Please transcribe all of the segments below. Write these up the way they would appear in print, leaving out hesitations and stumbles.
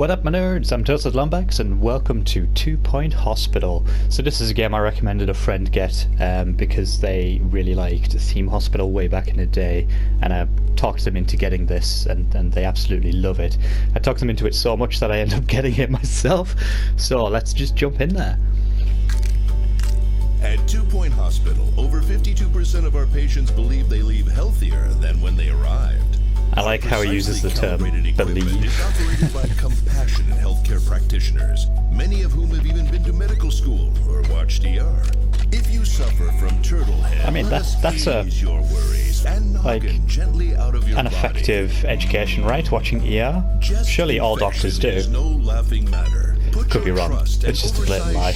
What up my nerds, I'm Toasted Lumbax and welcome to 2 Point Hospital. So this is a game I recommended a friend get because they really liked Theme Hospital way back in the day, and I talked them into getting this and they absolutely love it. I talked them into it so much that I ended up getting it myself, so let's just jump in there. At 2 Point Hospital, over 52% of our patients believe they leave healthier than when they arrived. I like how he uses the term believe. It's operated by compassionate healthcare practitioners, many of whom have even been to medical school or watched ER. If you suffer from turtle head, I mean, that's a your worries and like gently out of your an effective education, right? Watching ER? Surely all doctors do. No laughing matter. Could be wrong. It's just a blatant lie.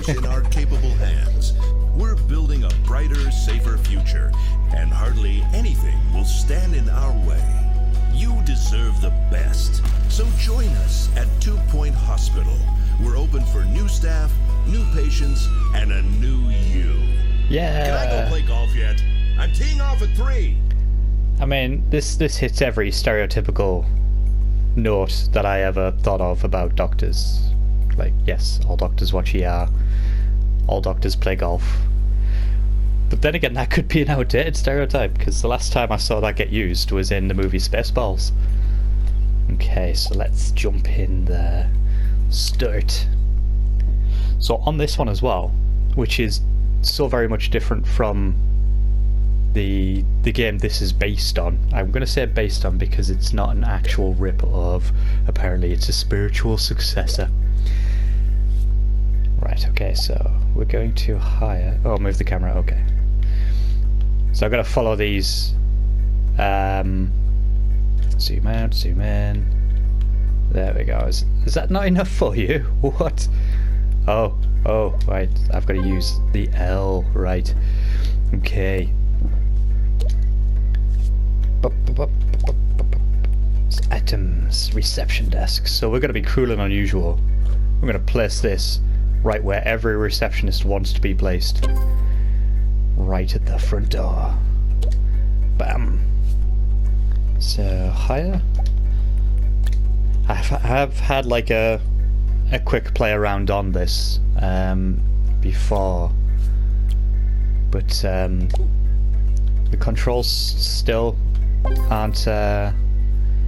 In our capable hands. We're building a brighter, safer future, and hardly anything will stand in our way. You deserve the best. So join us at 2 Point Hospital. We're open for new staff, new patients, and a new you. Yeah. Can I go play golf yet? I'm teeing off at 3. I mean, this hits every stereotypical note that I ever thought of about doctors. Like, yes, all doctors watch ER. All doctors play golf. But then again, that could be an outdated stereotype, because the last time I saw that get used was in the movie Spaceballs. Okay, so let's jump in there. Start. So on this one as well, which is so very much different from the game this is based on. I'm going to say based on because it's not an actual rip of. Apparently it's a spiritual successor. Right, okay, so we're going to hire... Oh, move the camera, okay. So I've got to follow these... zoom out, zoom in. There we go. Is that not enough for you? What? Oh, right. I've got to use the L, right. Okay. Items, reception desk. So we're going to be cruel and unusual. We're going to place this right where every receptionist wants to be placed. Right at the front door. Bam. So, hire. I've had like a quick play around on this before. But the controls still aren't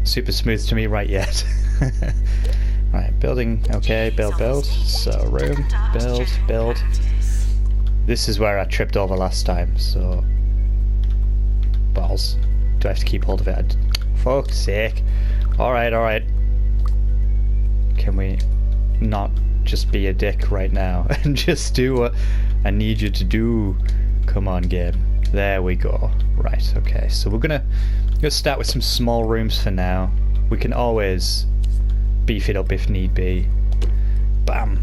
super smooth to me right yet. Right, building, okay, build. So, room, build. This is where I tripped over last time, so... Balls. Do I have to keep hold of it? Fuck's sake. Alright. Can we not just be a dick right now and just do what I need you to do? Come on, game. There we go. Right, okay, so we're gonna start with some small rooms for now. We can always beef it up if need be. Bam.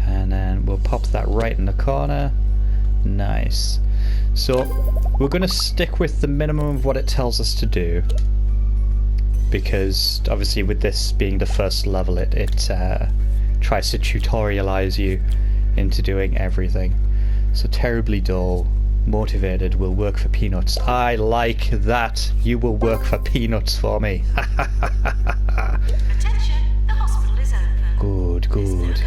And then we'll pop that right in the corner. Nice. So we're going to stick with the minimum of what it tells us to do, because obviously with this being the first level it tries to tutorialize you into doing everything. So terribly dull, motivated, will work for peanuts. I like that. You will work for peanuts for me. Good.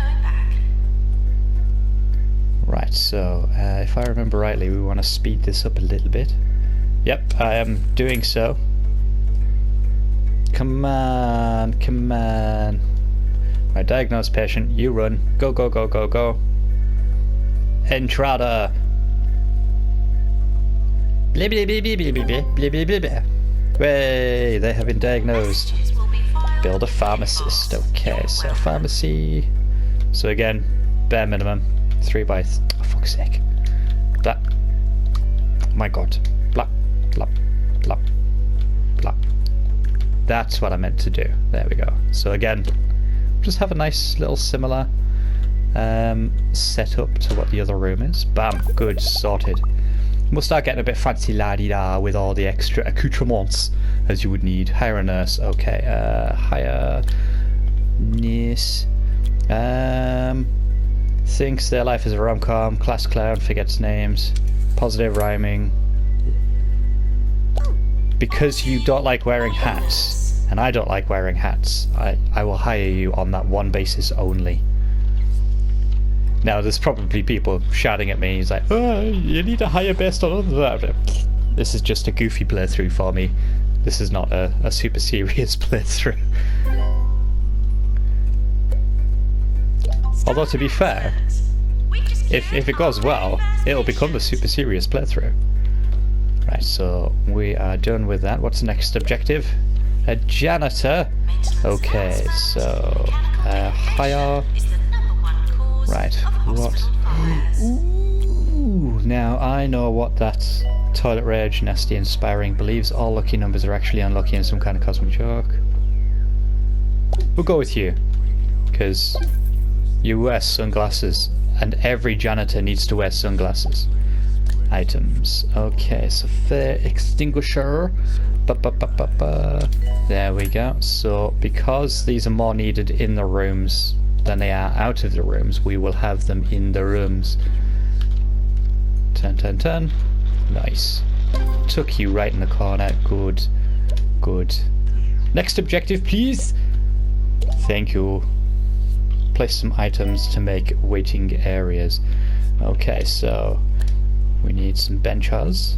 Right, so if I remember rightly, we want to speed this up a little bit. Yep, I am doing so. Come on. Right, diagnose patient, you run. Go. Entrada. Way, they have been diagnosed. Build a pharmacist. Okay, so pharmacy. So again, bare minimum. 3 by... oh, fuck's sake. Blah. Oh my god. Blah. That's what I meant to do. There we go. So again, just have a nice little similar setup to what the other room is. Bam. Good. Sorted. We'll start getting a bit fancy la-di-da with all the extra accoutrements as you would need. Hire a nurse. Okay. Hire nurse. Thinks their life is a rom-com. Class clown, forgets names. Positive rhyming. Because you don't like wearing hats, And I don't like wearing hats. I will hire you on that one basis only. Now, there's probably people shouting at me. He's like, oh, you need to hire based on that. This is just a goofy playthrough for me. This is not a super serious playthrough. Although, to be fair, if it goes well, it'll become a super serious playthrough. Right, so we are done with that. What's the next objective? A janitor. Okay, so hire. Right, what? Ooh, now I know what that toilet rage, nasty, inspiring, believes all lucky numbers are actually unlucky in some kind of cosmic joke. We'll go with you, because you wear sunglasses, and every janitor needs to wear sunglasses. Items. Okay, so fire extinguisher. There we go. So because these are more needed in the rooms than they are out of the rooms, we will have them in the rooms. 10. Nice. Took you right in the corner. Good. Good. Next objective, please. Thank you. Place some items to make waiting areas. Okay, so we need some benches.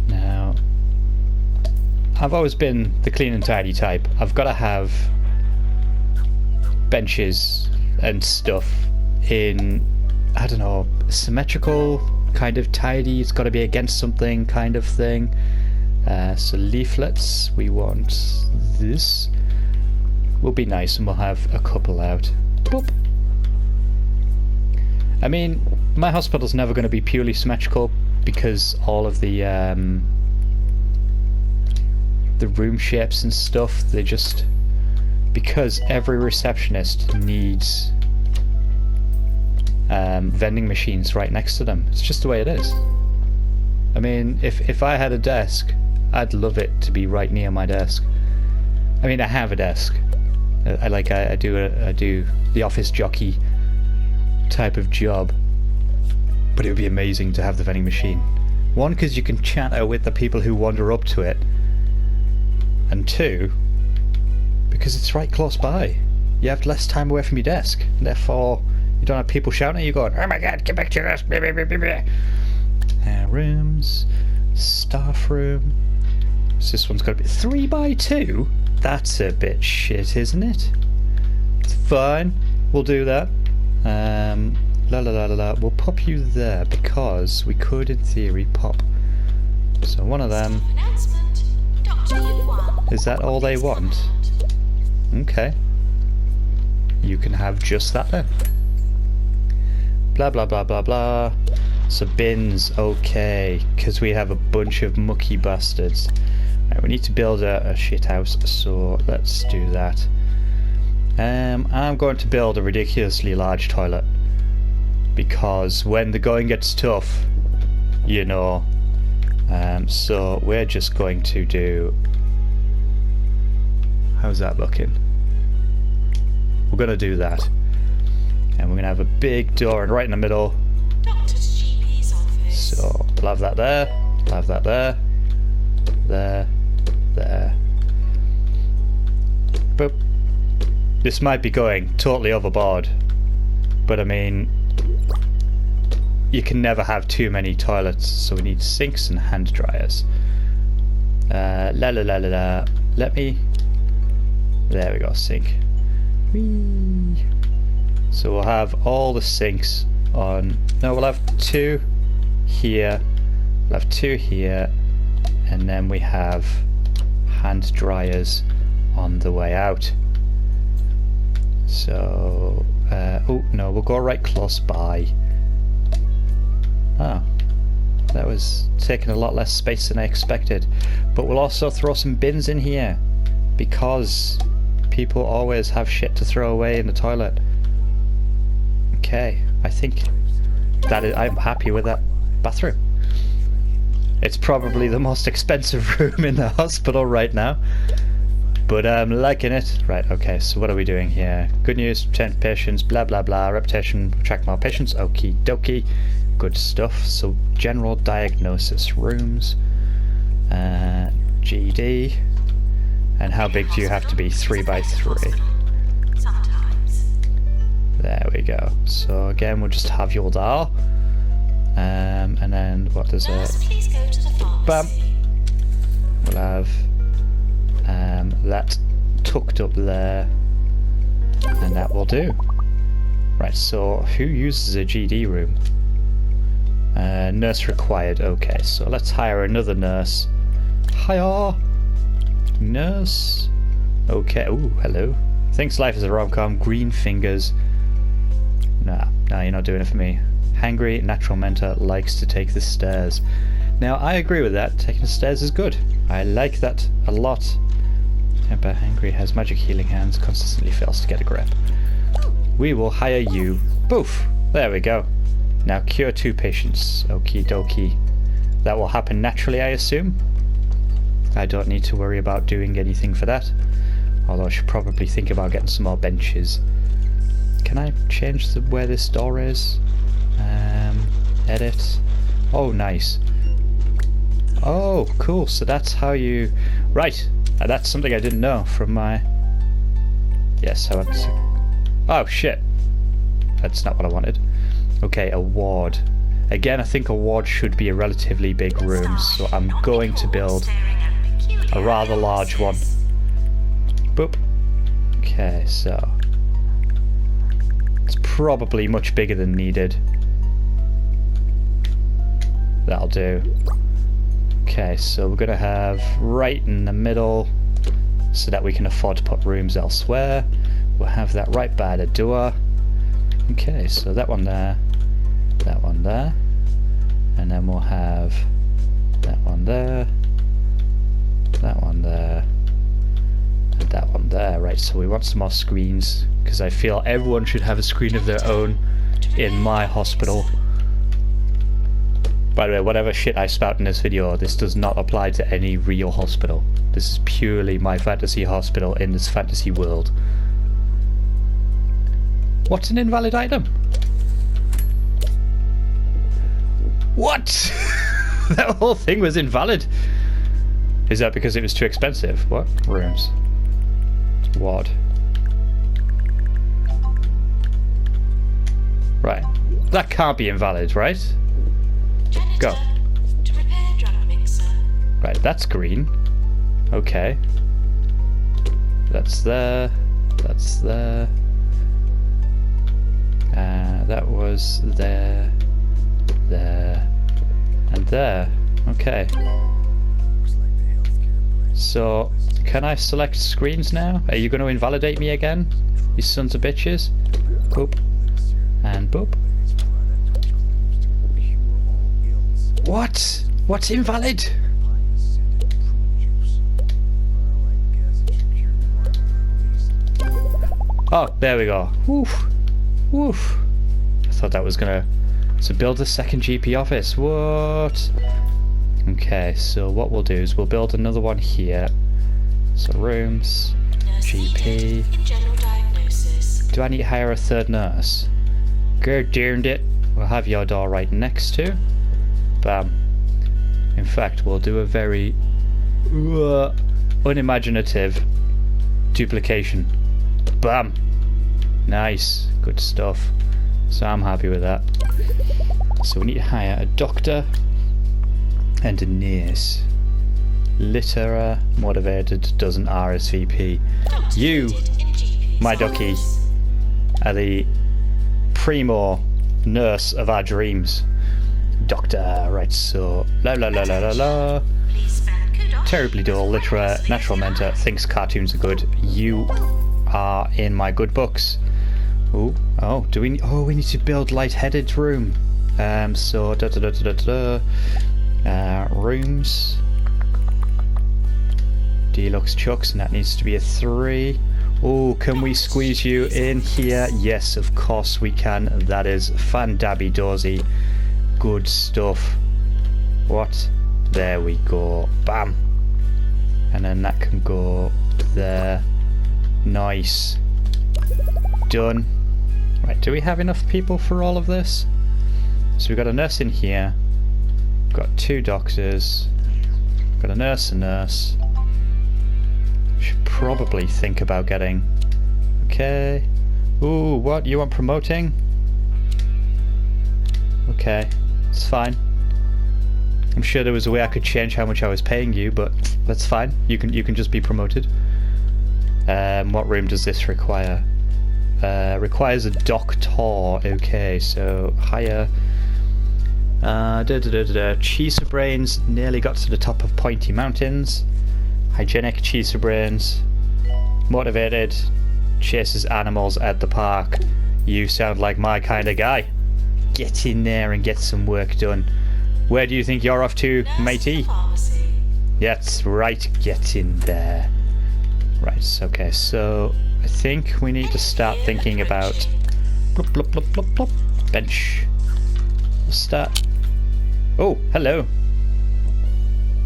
Now, I've always been the clean and tidy type. I've got to have benches and stuff in, I don't know, symmetrical, kind of tidy. It's got to be against something kind of thing. So leaflets, we want this. Will be nice, and we'll have a couple out. Boop. I mean, my hospital's never going to be purely symmetrical because all of the room shapes and stuff, they just, because every receptionist needs vending machines right next to them. It's just the way it is. I mean, if I had a desk, I'd love it to be right near my desk. I mean, I have a desk. I do the office jockey type of job, but it would be amazing to have the vending machine. One, because you can chatter with the people who wander up to it, and two, because it's right close by. You have less time away from your desk, and therefore you don't have people shouting at you going, oh my god, get back to your desk, blah, blah, blah, blah, blah. Rooms, staff room. So this one's got to be 3x2. That's a bit shit, isn't it? It's fine. We'll do that. We'll pop you there because we could, in theory, pop. So one of them. Is that all they want? Okay. You can have just that then. Blah blah blah blah blah. So bins, okay, because we have a bunch of mucky bastards. Right, we need to build a shit house, so let's do that. I'm going to build a ridiculously large toilet because when the going gets tough, you know. So we're just going to do. How's that looking? We're going to do that, and we're going to have a big door and right in the middle. Doctor's GP's office. So we'll have that there. We'll have that there. There. There. Boop. This might be going totally overboard, but I mean, you can never have too many toilets, so we need sinks and hand dryers. Let me. There we go, sink. Whee. So we'll have all the sinks on. No, we'll have 2 here. We'll have 2 here, and then we have hand dryers on the way out. So, oh no, we'll go right close by. Oh, that was taking a lot less space than I expected. But we'll also throw some bins in here because people always have shit to throw away in the toilet. Okay, I think that is, I'm happy with that bathroom. It's probably the most expensive room in the hospital right now, but I'm liking it. Right, okay, so what are we doing here? Good news, 10 patients, blah blah blah, reputation, attract more patients, okie dokie, good stuff. So general diagnosis rooms, GD, And how big do you have to be? 3 by 3. Sometimes. There we go. So again, we'll just have your doll. And then what does Nurse, it? please go to the pharmacy. We'll have that tucked up there, and that will do. Right, so who uses a GD room? Nurse required. Okay, so let's hire another nurse. Hiya! Nurse. Okay. Ooh, hello. Thinks life is a rom-com. Green fingers. Nah, you're not doing it for me. Hangry, natural mentor, likes to take the stairs. Now, I agree with that. Taking the stairs is good. I like that a lot. Temper, hangry, has magic healing hands, consistently fails to get a grip. We will hire you. Boof! There we go. Now cure 2 patients. Okie dokie. That will happen naturally, I assume. I don't need to worry about doing anything for that. Although I should probably think about getting some more benches. Can I change where this door is? Edit. Oh, nice. Oh, cool. So that's how you... Right. That's something I didn't know from my... Yes, I want to... Oh, shit. That's not what I wanted. Okay, a ward. Again, I think a ward should be a relatively big room, so I'm going to build a rather large one. Boop. Okay, so... It's probably much bigger than needed. That'll do. Okay, so we're going to have right in the middle so that we can afford to put rooms elsewhere. We'll have that right by the door. Okay, so that one there, that one there, and then we'll have that one there, that one there, and that one there. Right, so we want some more screens because I feel everyone should have a screen of their own in my hospital. By the way, whatever shit I spout in this video, this does not apply to any real hospital. This is purely my fantasy hospital in this fantasy world. What's an invalid item? What? That whole thing was invalid. Is that because it was too expensive? What? Rooms. Ward. Right. That can't be invalid, right? Janitor, Go. to repair drug mixer. Right, that's green. Okay. That's there. That's there. That was there. There. And there. Okay. So, can I select screens now? Are you going to invalidate me again? You sons of bitches. Boop. And boop. What? What's invalid? Oh, there we go. Woof. Woof. I thought that was gonna... So build a second GP office. What? Okay, so what we'll do is we'll build another one here. So rooms, Nurse needed GP. in general diagnosis. Do I need to hire a third nurse? God darned it. We'll have your door right next to. Bam. In fact, we'll do a very unimaginative duplication. Bam. Nice. Good stuff. So I'm happy with that. So we need to hire a doctor and a nurse. Litera motivated, doesn't RSVP. Doctor You, needed in GP's my ducky, office. are the primo nurse of our dreams. Doctor, right, so la la la la la la. Please spend kudos. Terribly dull, litera, natural mentor, thinks cartoons are good. You are in my good books. Ooh, oh, do we? We need to build light-headed room. So rooms. Deluxe chucks, and that needs to be a 3. Oh, can we squeeze you in here? Yes, of course we can. That is fan-dabby-dozy. Good stuff. What? There we go. Bam. And then that can go there. Nice. Done. Right, do we have enough people for all of this? So we've got a nurse in here. We've got 2 doctors. We've got a nurse. Should probably think about getting... Okay. Ooh, what? You want promoting? Okay, it's fine. I'm sure there was a way I could change how much I was paying you, but that's fine. You can just be promoted. What room does this require? Requires a doctor. Okay, so higher. Cheeser brains nearly got to the top of pointy mountains. Hygienic cheeser brains. Motivated. Chases animals at the park. You sound like my kind of guy. Get in there and get some work done. Where do you think you're off to, matey? That's right, get in there. Right, okay, so I think we need to start thinking about plop, plop, plop, plop, plop. Bench. We'll start. Oh, hello.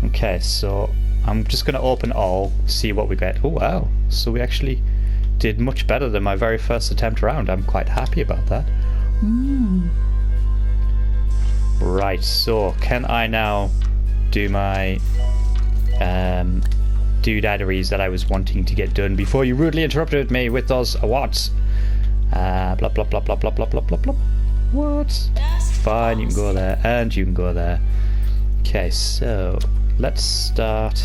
Okay, so I'm just going to open all, see what we get. Oh, wow. So we actually did much better than my very first attempt around. I'm quite happy about that. Right, so can I now do my doodaderies that I was wanting to get done before you rudely interrupted me with those awards? Blah, blah, blah, blah, blah, blah, blah, blah, blah. What? Fine, you can go there, and you can go there. Okay, so let's start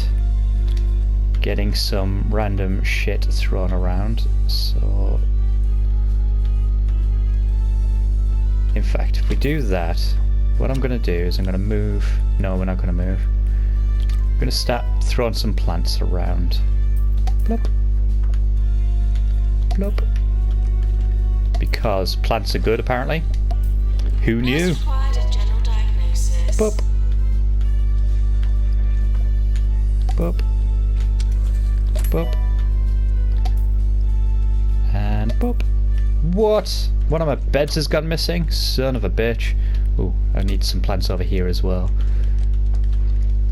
getting some random shit thrown around. So, in fact, if we do that, what I'm going to do is I'm going to move... No, we're not going to move. I'm going to start throwing some plants around. Plop. Plop. Because plants are good, apparently. Who knew? Plop. Plop. Plop. And pop. What? One of my beds has gone missing? Son of a bitch. Oh, I need some plants over here as well.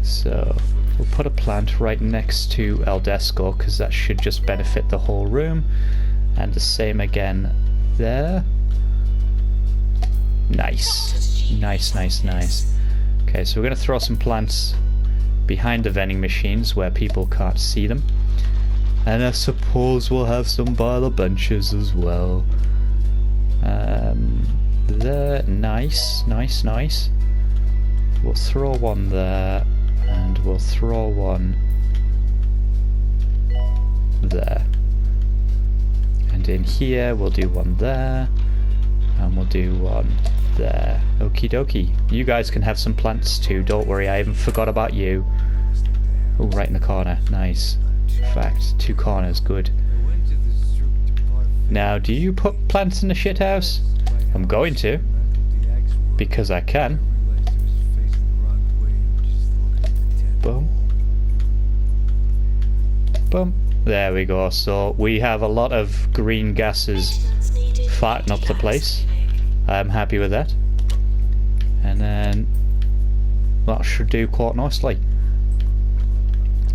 So, we'll put a plant right next to El Desco, because that should just benefit the whole room. And the same again there. Nice. Nice, nice, nice. Okay, so we're going to throw some plants behind the vending machines where people can't see them. And I suppose we'll have some by the benches as well. There, nice, nice, nice. We'll throw one there, and we'll throw one there. And in here, we'll do one there, and we'll do one there. Okie dokie. You guys can have some plants too, don't worry, I haven't forgot about you. Oh, right in the corner, nice. In fact, 2 corners, good. Now, do you put plants in the shit house? I'm going to, because I can. Boom. Boom. There we go. So we have a lot of green gases farting up the place. I'm happy with that. And then that should do quite nicely.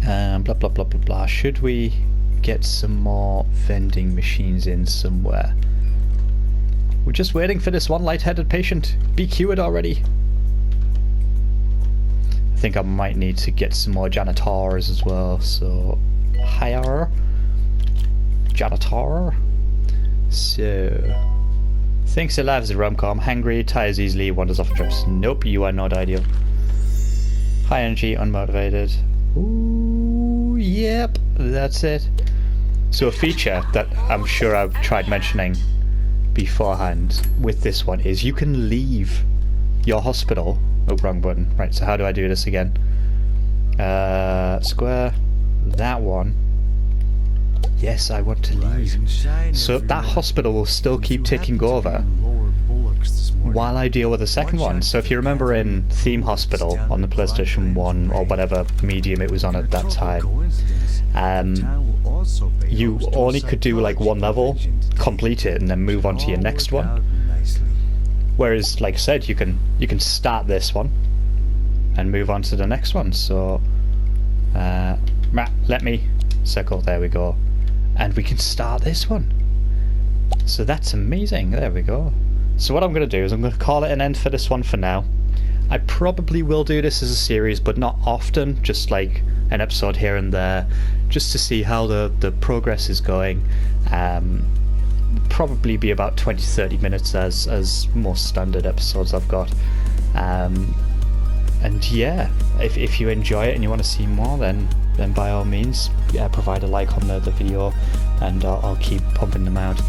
Blah blah blah blah blah. Should we get some more vending machines in somewhere? We're just waiting for this one light-headed patient. Be cured already. I think I might need to get some more janitors as well. So hire janitor. So thinks alive as a rom-com. Hangry, tires easily, wanders off trips. Nope, you are not ideal. High energy, unmotivated. Ooh, yep, that's it. So a feature that I'm sure I've tried mentioning beforehand with this one is you can leave your hospital. Oh, wrong button. Right, so how do I do this again? Square. That one. Yes, I want to leave. So that hospital will still keep ticking over while I deal with the second one. So if you remember in Theme Hospital on the PlayStation 1 or whatever medium it was on at that time, you only could do like one level, complete it, and then move on to your next one. Whereas, like I said, you can start this one and move on to the next one. So let me circle. There we go, and we can start this one. So that's amazing. There we go. So what I'm going to do is I'm going to call it an end for this one for now. I probably will do this as a series, but not often, just like an episode here and there, just to see how the progress is going. Probably be about 20-30 minutes as most standard episodes I've got. And yeah, if you enjoy it and you want to see more, then by all means, provide a like on the video, and I'll keep pumping them out.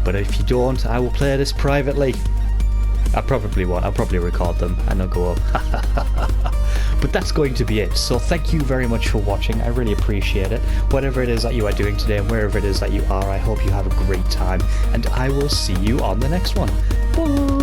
But if you don't, I will play this privately. I probably won't. I'll probably record them and they'll go up. But that's going to be it. So thank you very much for watching. I really appreciate it. Whatever it is that you are doing today and wherever it is that you are, I hope you have a great time. And I will see you on the next one. Bye!